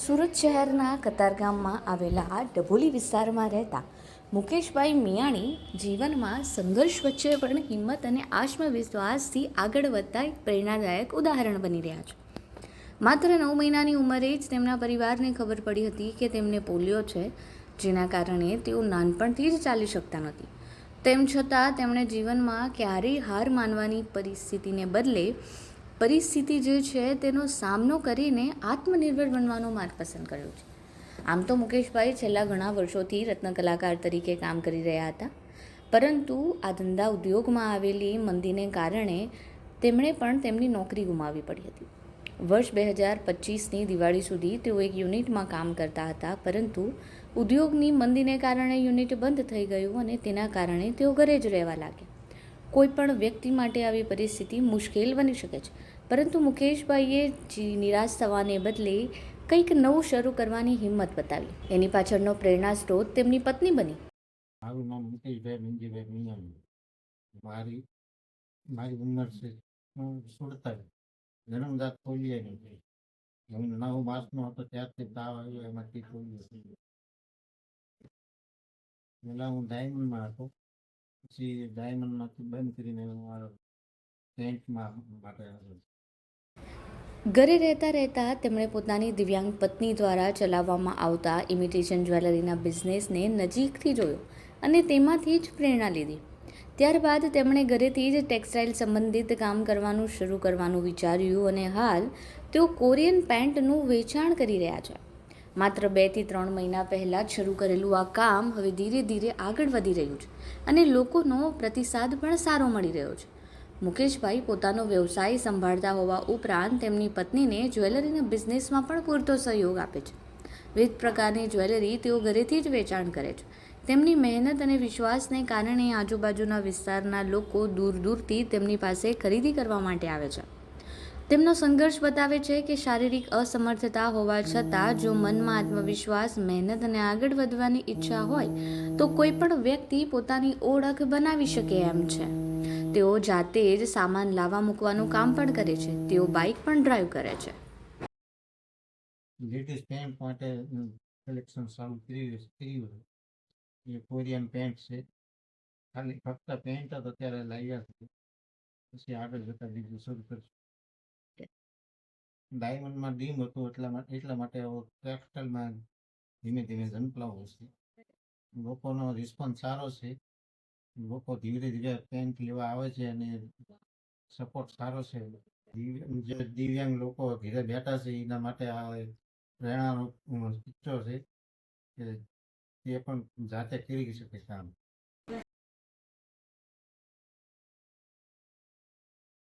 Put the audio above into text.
સુરત શહેરના કતારગામમાં આવેલા ડભોલી વિસ્તારમાં રહેતા મુકેશભાઈ મિયાણી જીવનમાં સંઘર્ષ વચ્ચે પણ હિંમત અને આત્મવિશ્વાસથી આગળ વધતા એક પ્રેરણાદાયક ઉદાહરણ બની રહ્યા છે. માત્ર 9 મહિનાની ઉંમરે જ તેમના પરિવારને ખબર પડી હતી કે તેમને પોલિયો છે, જેના કારણે તેઓ નાનપણથી જ ચાલી શકતા નથી. તેમ છતાં તેમણે જીવનમાં ક્યારેય હાર માનવાની પરિસ્થિતિને બદલે પરિસ્થિતિ જે છે તેનો સામનો કરીને આત્મનિર્ભર બનવાનો માર્ગ પસંદ કર્યો છે. આમ તો મુકેશભાઈ છેલ્લા ઘણા વર્ષોથી રત્ન કલાકાર તરીકે કામ કરી રહ્યા હતા, પરંતુ આ ધંધા ઉદ્યોગમાં આવેલી મંદીને કારણે તેમણે પણ તેમની નોકરી ગુમાવવી પડી હતી. વર્ષ 2025ની દિવાળી સુધી તેઓ એક યુનિટમાં કામ કરતા હતા, પરંતુ ઉદ્યોગની મંદીને કારણે યુનિટ બંધ થઈ ગયું અને તેના કારણે તેઓ ઘરે જ રહેવા લાગ્યા. કોઈ પણ વ્યક્તિ માટે આવી પરિસ્થિતિ મુશ્કેલ બની શકે છે, પરંતુ મુકેશભાઈએ નિરાશ થવાને બદલે કંઈક નવું શરૂ કરવાની હિંમત બતાવી. એની પાછળનો પ્રેરણા સ્ત્રોત તેમની પત્ની બની. મારું નામ મુકેશભાઈ મંજીભાઈ મિયાણી. મારી ઉંમર છે 47. જન્મજાત પોલિયાની છે. હું 9 માસનો હતો ત્યારથી તાવ આવ્યો, એમાંથી પોલિયો થઈ ગયો. પહેલાં હું ડાયમંડમાં હતો, પછી ડાયમંડમાંથી બંધ કરીને હું પેન્ટમાં માટે આવ્યો. ઘરે રહેતા તેમણે પોતાની દિવ્યાંગ પત્ની દ્વારા ચલાવવામાં આવતા ઇમિટેશન જ્વેલરીના બિઝનેસને નજીકથી જોયો અને તેમાંથી જ પ્રેરણા લીધી. ત્યારબાદ તેમણે ઘરેથી જ ટેક્સટાઇલ સંબંધિત કામ કરવાનું શરૂ કરવાનું વિચાર્યું અને હાલ તેઓ કોરિયન પેન્ટનું વેચાણ કરી રહ્યા છે. માત્ર 2 થી 3 મહિના પહેલાં જ શરૂ કરેલું આ કામ હવે ધીરે ધીરે આગળ વધી રહ્યું છે અને લોકોનો પ્રતિસાદ પણ સારો મળી રહ્યો છે. મુકેશભાઈ પોતાનો વ્યવસાય સંભાળતા હોવા ઉપરાંત તેમની પત્નીને જ્વેલરીના બિઝનેસમાં પણ પૂરતો સહયોગ આપે છે. વિવિધ પ્રકારની જ્વેલરી તેઓ ઘરેથી જ વેચાણ કરે છે. તેમની મહેનત અને વિશ્વાસને કારણે આજુબાજુના વિસ્તારના લોકો દૂર દૂરથી તેમની પાસે ખરીદી કરવા માટે આવે છે. તેમનો સંઘર્ષ બતાવે છે કે શારીરિક અસમર્થતા હોવા છતાં જો મનમાં આત્મવિશ્વાસ, મહેનત અને આગળ વધવાની ઈચ્છા હોય તો કોઈ પણ વ્યક્તિ પોતાની ઓળખ બનાવી શકે એમ છે. તેઓ જાતે જ સામાન લાવવા મૂકવાનું કામ પણ કરે છે. તેઓ બાઇક પણ ડ્રાઈવ કરે છે. લેડીઝ પેન્ટ માટે કલેક્શન ચાલુ કર્યું. એ કોરિયન પેન્ટ છે. ખાલી ફક્ત પેન્ટ જ અત્યારે લાવ્યા છે, પછી આગળ જતા બીજું શરૂ કરશું. ડાયમંડમાં ડીમ હતું એટલા માટે ટેક્સટાઇલમાં ધીમે ધીમે ઝંપલાવું છે. લોકોનો રિસ્પોન્સ સારો છે. લોકો ધીરે ધીરે પેન્ટ લેવા આવે છે અને સપોર્ટ સારો છે. જે દિવ્યાંગ લોકો ઘરે બેઠા છે એના માટે આ પ્રેરણાનો પિક્ચર છે કે તે પણ જાતે કરી શકે કામ.